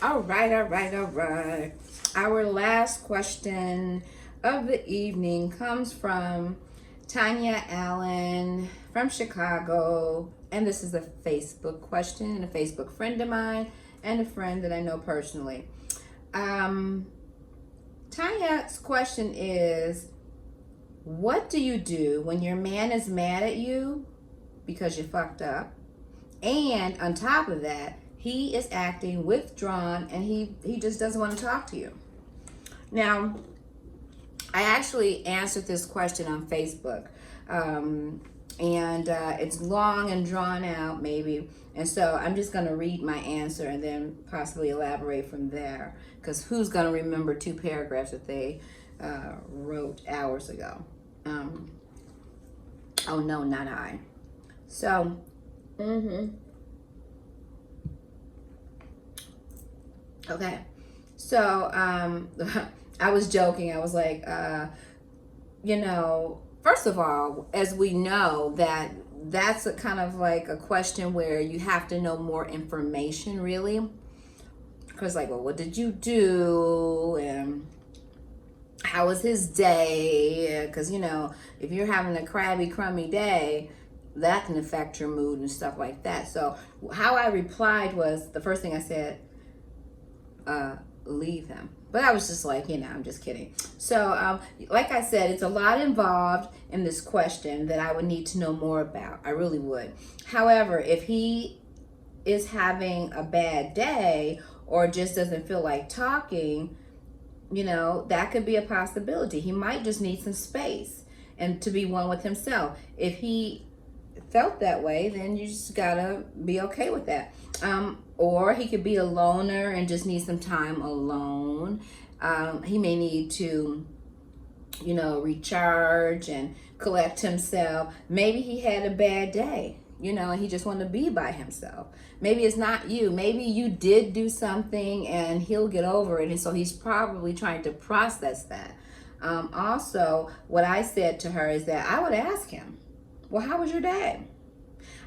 All right, all right, all right. Our last question of the evening comes from Tanya Allen from Chicago. And this is a Facebook question, and a Facebook friend of mine, and a friend that I know personally. Tanya's question is, what do you do when your man is mad at you because you fucked up? And on top of that, he is acting withdrawn and he just doesn't want to talk to you. Now, I actually answered this question on Facebook. And it's long and drawn out, maybe. And so I'm just going to read my answer and then possibly elaborate from there. Because who's going to remember 2 paragraphs that they wrote hours ago? Oh, no, not I. So, okay. So, I was joking. I was like, first of all, as we know, that's a kind of like a question where you have to know more information, really. Because, like, well, what did you do? And how was his day? Because, if you're having a crabby, crummy day, that can affect your mood and stuff like that. So, how I replied was, the first thing I said, leave him. But I was just like, I'm just kidding. So, like I said, it's a lot involved in this question that I would need to know more about. I really would. However, if he is having a bad day or just doesn't feel like talking, that could be a possibility. He might just need some space and to be one with himself. If he felt that way, then you just gotta be okay with that. Or he could be a loner and just need some time alone. He may need to, recharge and collect himself. Maybe he had a bad day, and he just wanted to be by himself. Maybe it's not you. Maybe you did do something and he'll get over it. And so he's probably trying to process that. Also, what I said to her is that I would ask him, well, how was your day?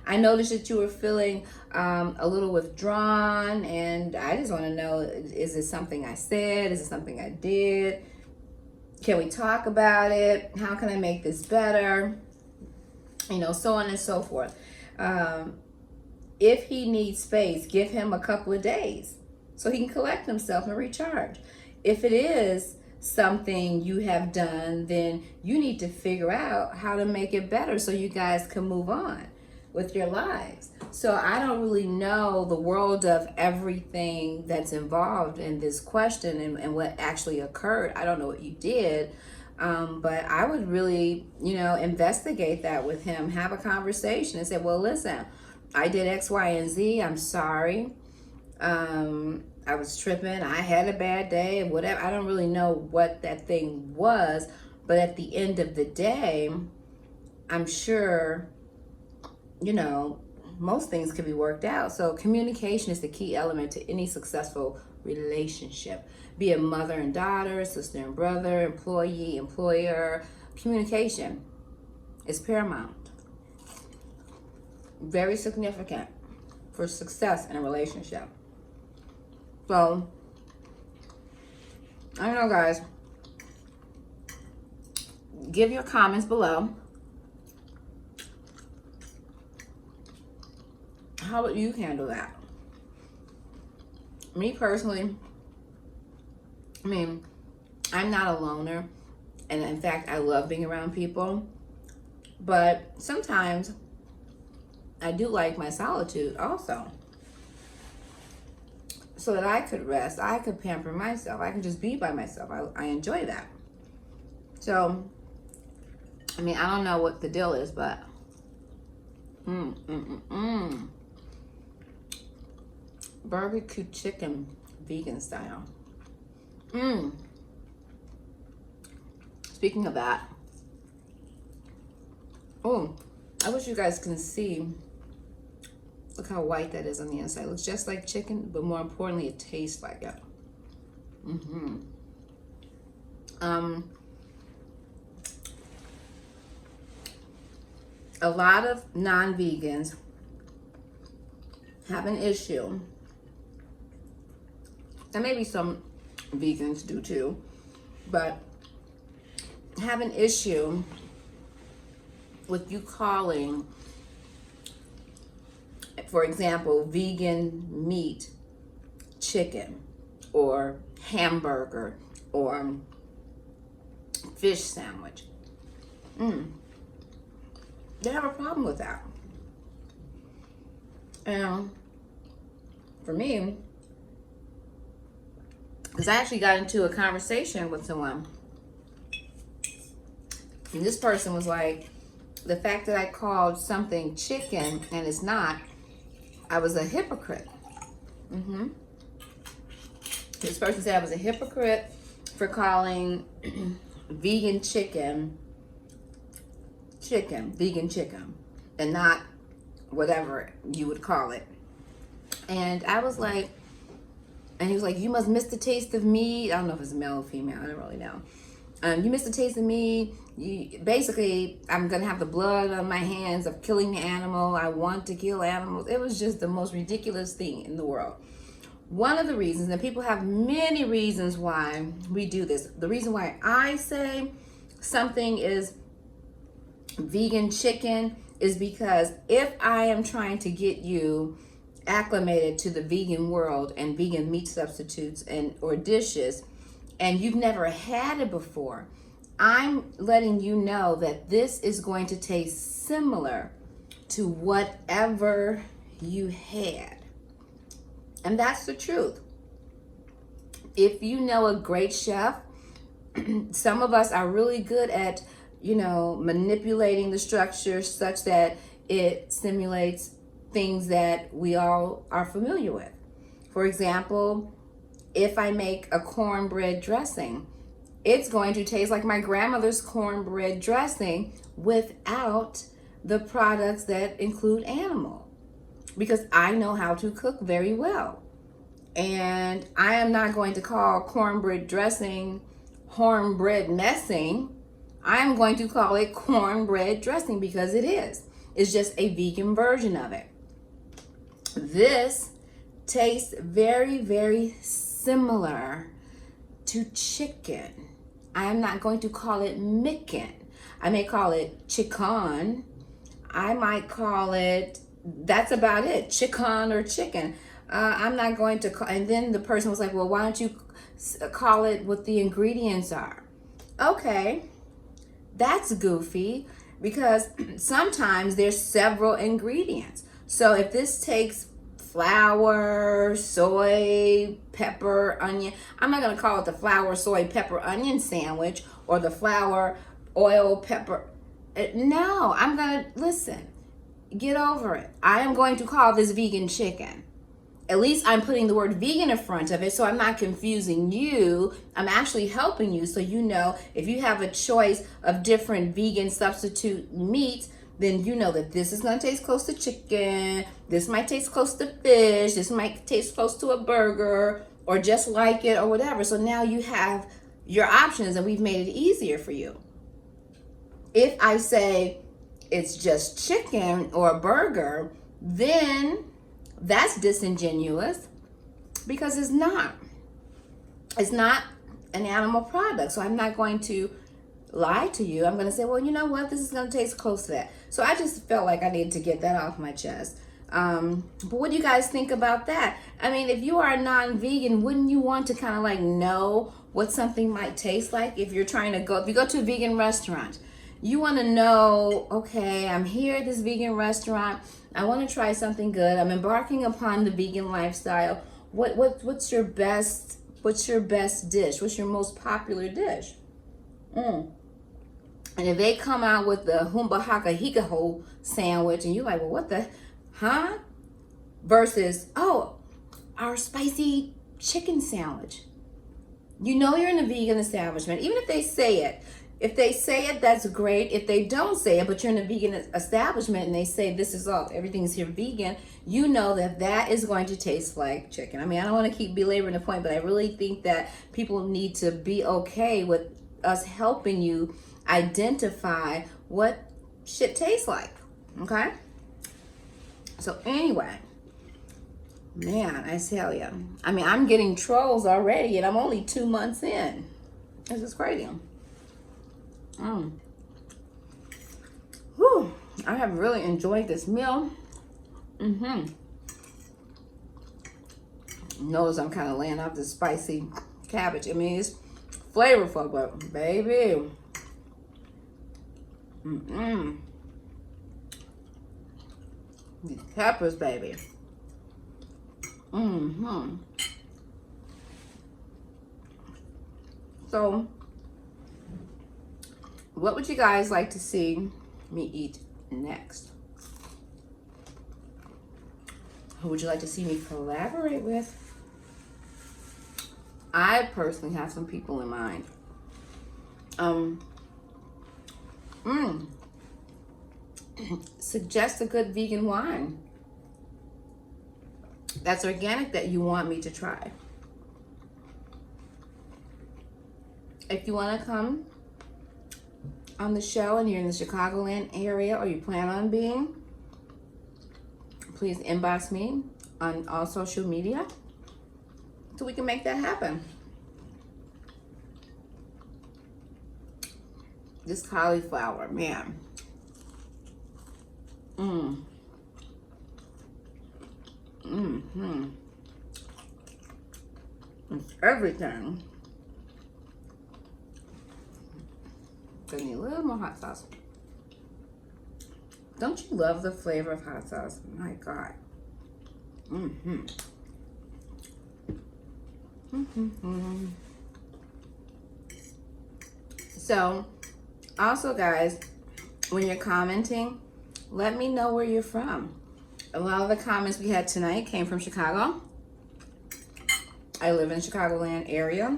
I noticed that you were feeling a little withdrawn, and I just want to know, is it something I said? Is it something I did? Can we talk about it? How can I make this better? So on and so forth. If he needs space, give him a couple of days so he can collect himself and recharge. If it is something you have done, then you need to figure out how to make it better so you guys can move on with your lives. So I don't really know the world of everything that's involved in this question and what actually occurred. I don't know what you did, but I would really, investigate that with him, have a conversation and say, well, listen, I did X, Y, and Z. I'm sorry. I was tripping. I had a bad day, whatever. I don't really know what that thing was, but at the end of the day, I'm sure, most things can be worked out. So communication is the key element to any successful relationship. Be it mother and daughter, sister and brother, employee, employer. Communication is paramount. Very significant for success in a relationship. So, I don't know, guys. Give your comments below. How would you handle that? Me personally, I'm not a loner. And in fact, I love being around people. But sometimes I do like my solitude also. So that I could rest, I could pamper myself, I can just be by myself. I enjoy that. So, I don't know what the deal is, but barbecue chicken, vegan style. Speaking of that, I wish you guys can see. Look how white that is on the inside. It looks just like chicken, but more importantly, it tastes like it. A lot of non-vegans have an issue and maybe some vegans do too, but have an issue with you calling, for example, vegan meat chicken or hamburger or fish sandwich. They have a problem with that. And for me, because I actually got into a conversation with someone, and this person was like, the fact that I called something chicken and it's not, I was a hypocrite. This person said I was a hypocrite for calling vegan chicken, vegan chicken, and not whatever you would call it. And I was like, and he was like, you must miss the taste of meat. I don't know if it's male or female, I don't really know. You miss the taste of meat. Basically, I'm gonna have the blood on my hands of killing the animal. I want to kill animals. It was just the most ridiculous thing in the world. One of the reasons, and people have many reasons why we do this. The reason why I say something is vegan chicken is because if I am trying to get you acclimated to the vegan world and vegan meat substitutes and or dishes, and you've never had it before, I'm letting you know that this is going to taste similar to whatever you had. And that's the truth. If you know a great chef, some of us are really good at, manipulating the structure such that it simulates things that we all are familiar with. For example, if I make a cornbread dressing, it's going to taste like my grandmother's cornbread dressing without the products that include animal, because I know how to cook very well. And I am not going to call cornbread dressing cornbread messing. I am going to call it cornbread dressing because it is. It's just a vegan version of it. This tastes very, very similar to chicken. I am not going to call it micken. I may call it chicken. I might call it, that's about it, chicken or chicken. I'm not going to call, and then the person was like, well, why don't you call it what the ingredients are? Okay, that's goofy, because sometimes there's several ingredients. So if this takes flour, soy, pepper, onion, I'm not going to call it the flour, soy, pepper, onion sandwich or the flour, oil, pepper. No, I'm going to, listen, get over it. I am going to call this vegan chicken. At least I'm putting the word vegan in front of it, so I'm not confusing you. I'm actually helping you, so you know if you have a choice of different vegan substitute meats, then you know that this is going to taste close to chicken, this might taste close to fish, this might taste close to a burger, or just like it, or whatever. So now you have your options, and we've made it easier for you. If I say it's just chicken or a burger, then that's disingenuous, because it's not. It's not an animal product. So I'm not going to lie to you. I'm going to say, well, you know what? This is going to taste close to that. So I just felt like I needed to get that off my chest. But what do you guys think about that? I mean, if you are non-vegan, wouldn't you want to kind of like know what something might taste like? If you're trying to go, if you go to a vegan restaurant, you want to know, okay, I'm here at this vegan restaurant. I want to try something good. I'm embarking upon the vegan lifestyle. What's your best dish? What's your most popular dish? And if they come out with the humba haka hika ho sandwich, and you're like, well, what the, huh? Versus, oh, our spicy chicken sandwich. You know you're in a vegan establishment, even if they say it. If they say it, that's great. If they don't say it, but you're in a vegan establishment and they say this is all, everything's here vegan, you know that that is going to taste like chicken. I mean, I don't want to keep belaboring the point, but I really think that people need to be okay with us helping you identify what shit tastes like, okay? So anyway, Man, I tell you. I mean, I'm getting trolls already, and I'm only 2 months in. This is crazy. Whew. I have really enjoyed this meal. Notice I'm kind of laying off the spicy cabbage. I mean, it's flavorful, but baby. These peppers, baby. So, what would you guys like to see me eat next? Who would you like to see me collaborate with? I personally have some people in mind. Suggest a good vegan wine that's organic that you want me to try. If you want to come on the show and you're in the Chicagoland area or you plan on being, please inbox me on all social media so we can make that happen. This cauliflower, man. It's everything. Gonna need a little more hot sauce. Don't you love the flavor of hot sauce? My God. So, also guys, when you're commenting, let me know where you're from. A lot of the comments we had tonight came from Chicago. I live in the Chicagoland area,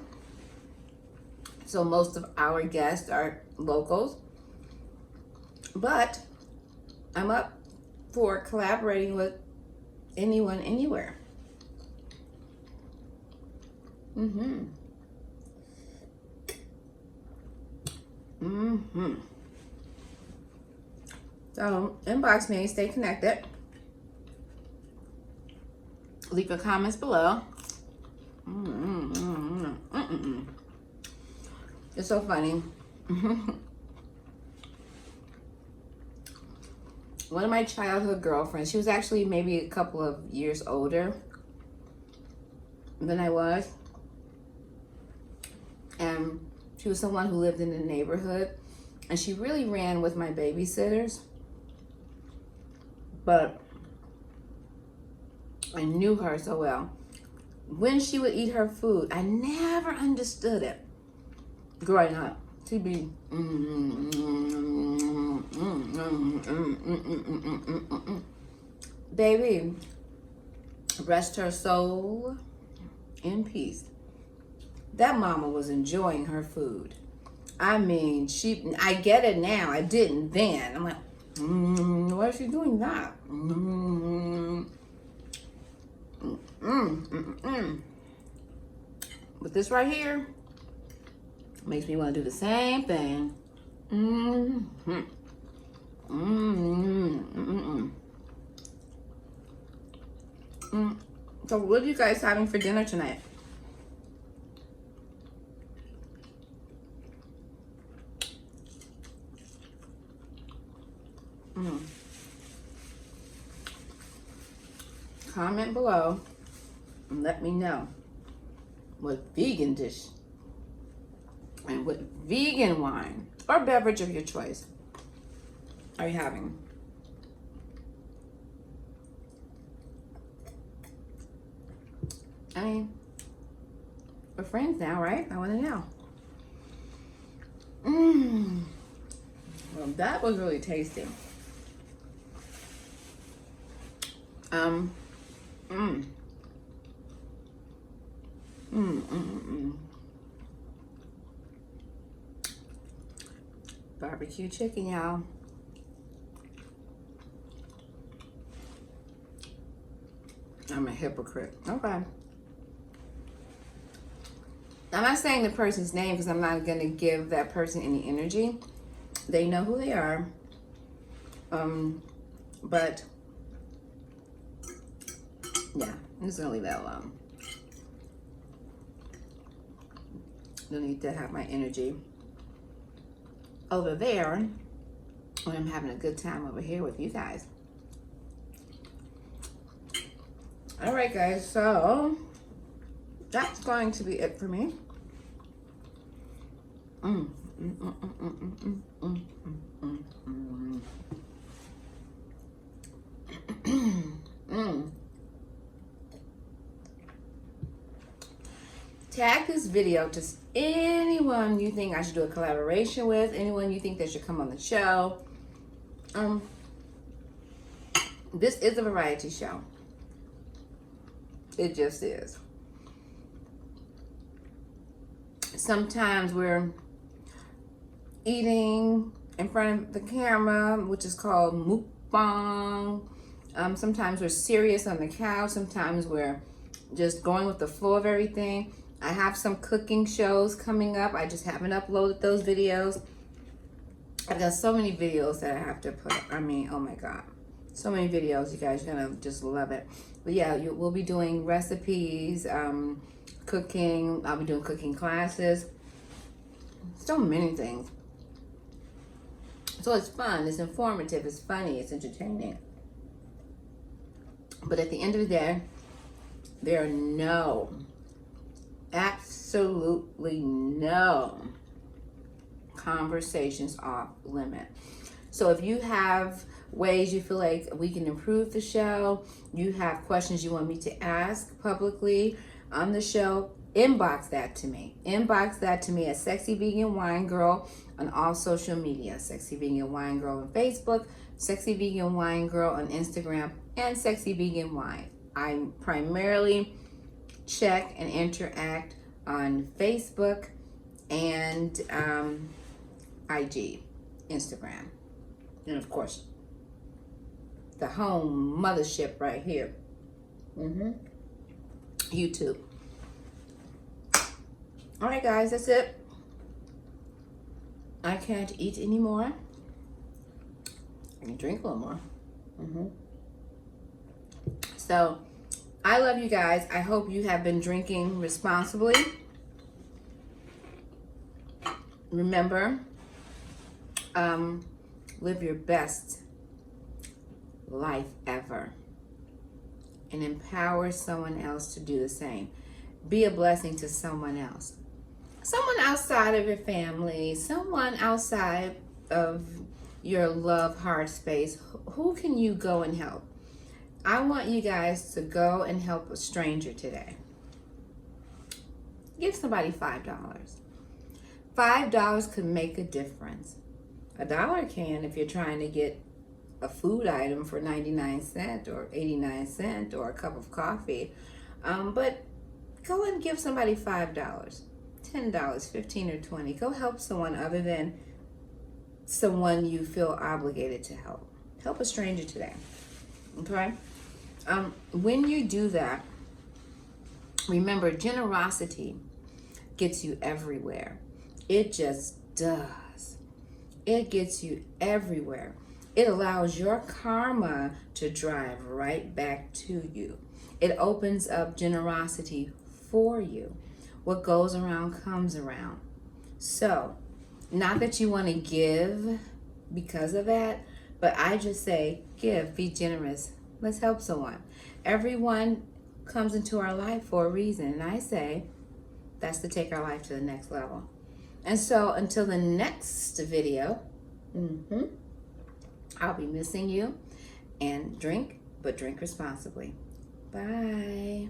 so most of our guests are locals. But I'm up for collaborating with anyone, anywhere. So inbox me, stay connected. Leave your comments below. It's so funny. One of my childhood girlfriends, she was actually maybe a couple of years older than I was. And she was someone who lived in the neighborhood. And she really ran with my babysitters. But I knew her so well. When she would eat her food, I never understood it. Growing up, she'd be baby, rest her soul in peace. That mama was enjoying her food. I mean, I get it now. I didn't then. I'm like, why is she doing that? But this right here makes me want to do the same thing. So what are you guys having for dinner tonight? Comment below and let me know what vegan dish and what vegan wine or beverage of your choice are you having. I mean, we're friends now, right? I want to know. Well, that was really tasty. Barbecue chicken, y'all. I'm a hypocrite. Okay. I'm not saying the person's name because I'm not going to give that person any energy. They know who they are. But yeah, I'm just gonna leave that alone. Don't need to have my energy over there when I'm having a good time over here with you guys. All right, guys, so that's going to be it for me. Tag this video to anyone you think I should do a collaboration with, anyone you think they should come on the show. This is a variety show. It just is. Sometimes we're eating in front of the camera, which is called mukbang. Sometimes we're serious on the couch. Sometimes we're just going with the flow of everything. I have some cooking shows coming up. I just haven't uploaded those videos. I've got so many videos that I have to put. I mean, oh my God. So many videos. You guys are going to just love it. But yeah, we'll be doing recipes, cooking. I'll be doing cooking classes. So many things. So it's fun. It's informative. It's funny. It's entertaining. But at the end of the day, there are absolutely no conversations off limit. So if you have ways you feel like we can improve the show, you have questions you want me to ask publicly on the show, inbox that to me. Inbox that to me at Sexy Vegan Wine Girl on all social media. Sexy Vegan Wine Girl on Facebook, Sexy Vegan Wine Girl on Instagram, and Sexy Vegan Wine. I primarily check and interact on Facebook and IG, Instagram, and of course the home mothership right here, YouTube. All right, guys, that's it. I can't eat anymore. I can drink a little more. So I love you guys. I hope you have been drinking responsibly. Remember, live your best life ever and empower someone else to do the same. Be a blessing to someone else. Someone outside of your family, someone outside of your love heart space. Who can you go and help? I want you guys to go and help a stranger today. Give somebody $5. $5 could make a difference. $1 can if you're trying to get a food item for 99 cents or 89 cents or a cup of coffee. But go and give somebody $5, $10, 15 or 20. Go help someone other than someone you feel obligated to help. Help a stranger today. Okay? When you do that, remember, generosity gets you everywhere. It just does. It gets you everywhere. It allows your karma to drive right back to you. It opens up generosity for you. What goes around comes around. So, not that you want to give because of that, but I just say, give, be generous. Let's help someone. Everyone comes into our life for a reason, and I say that's to take our life to the next level. And so until the next video, I'll be missing you. And drink, but drink responsibly. Bye.